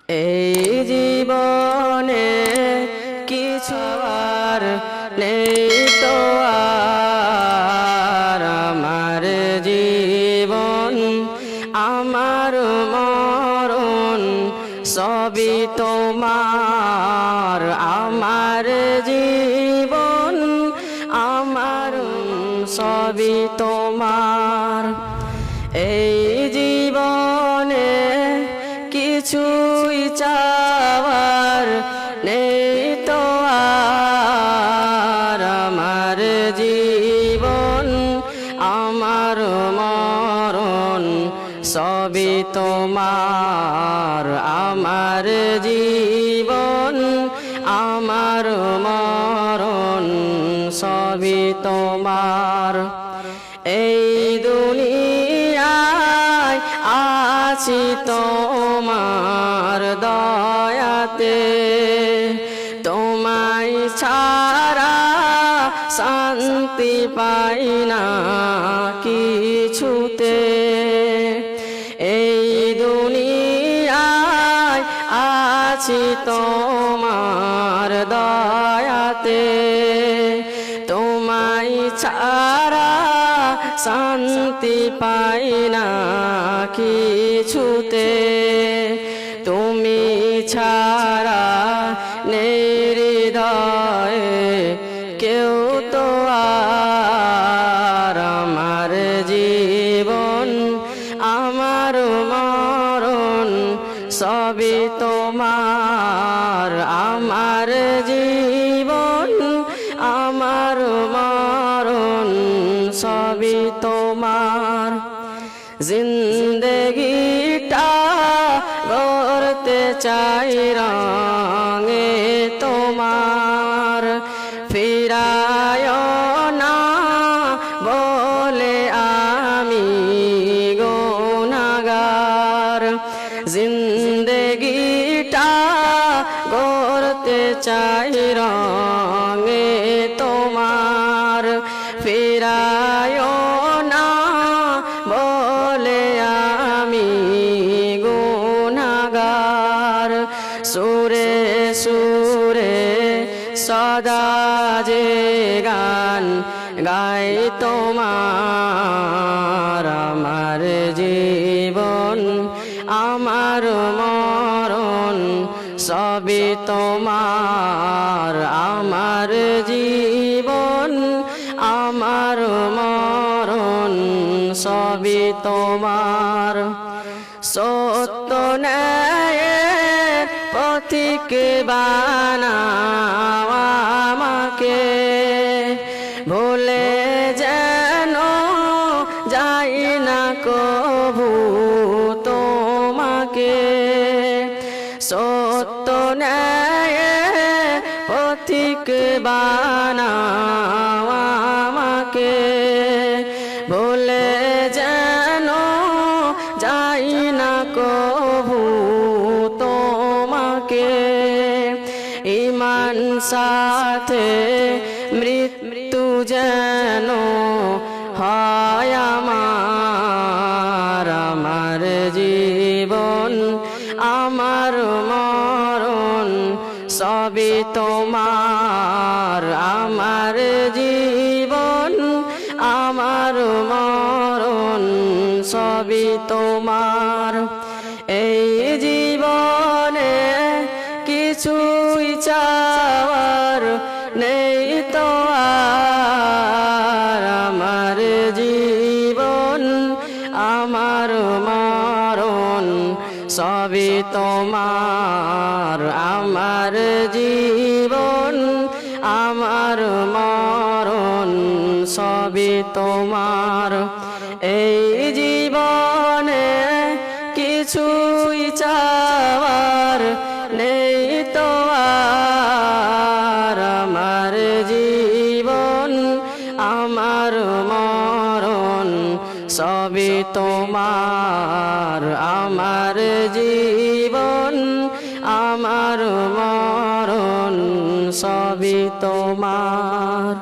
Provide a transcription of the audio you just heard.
এই জীবনে কিছু আর নেই তো আর আমার জীবন আমার মরণ সবই তোমার আমার জীবন আমার সবই তোমার এই জীবনে কিছুই চাওয়ার নেই তো আর আমার জীবন আমার মরণ সবই তোমার আমার জীবন আমার মরণ সবই তোমার এই দুনিয়ায় আছি তোমার দয়াতে তোমায় ছাড়া শান্তি পাই না কিছুতে এই দুনিয়ায় আছি তোমার দয়াতে তোমায় ছাড়া শান্তি পাই না কিছুতে তুমি ছাড়া নেই হৃদয়ে কেউ তো আর আমার জীবন আমার মরণ সবই তোমার আমার জীবন আমার মরণ সবই তোমার জিন্দগিটা গড়তে চাই রঙে তোমার ফিরায় না বলে আমি গুনাহগার জিন্দগিটা গড়তে চাই রঙে তোমার ফিরায় না বলে আমি গুনাহগার সুরে সুরে সদা যে গান গাই তোমার আমার জীবন আমার মরণ সবই তোমার আমার জীবন আমার মরণ সবই তোমার সত্য ন্যায়ের পথিক বানাও আমাকে ভুলে যেন যাই না কভু তোমাকে সত্য ন্যায়ের পথিক বানাও আমাকে ভুলে যেন যাই না কভু তোমাকে ঈমান সাথে মৃত্যু যেন হয় আমার আমার জীবন আমার মরণ সবই তোমার আমার জীবন আমার মরণ সবই তোমার এই জীবনে কিছুই চাওয়ার নেই তো আর আমার জীবন আমার মরণ সবই তোমার আমার জীবন আমার মরণ সবই তোমার এই জীবনে কিছুই চাওয়ার নেই তো আর আমার জীবন আমার মরণ সবই তোমার আমার জীবন আমার মরণ সবই তোমার।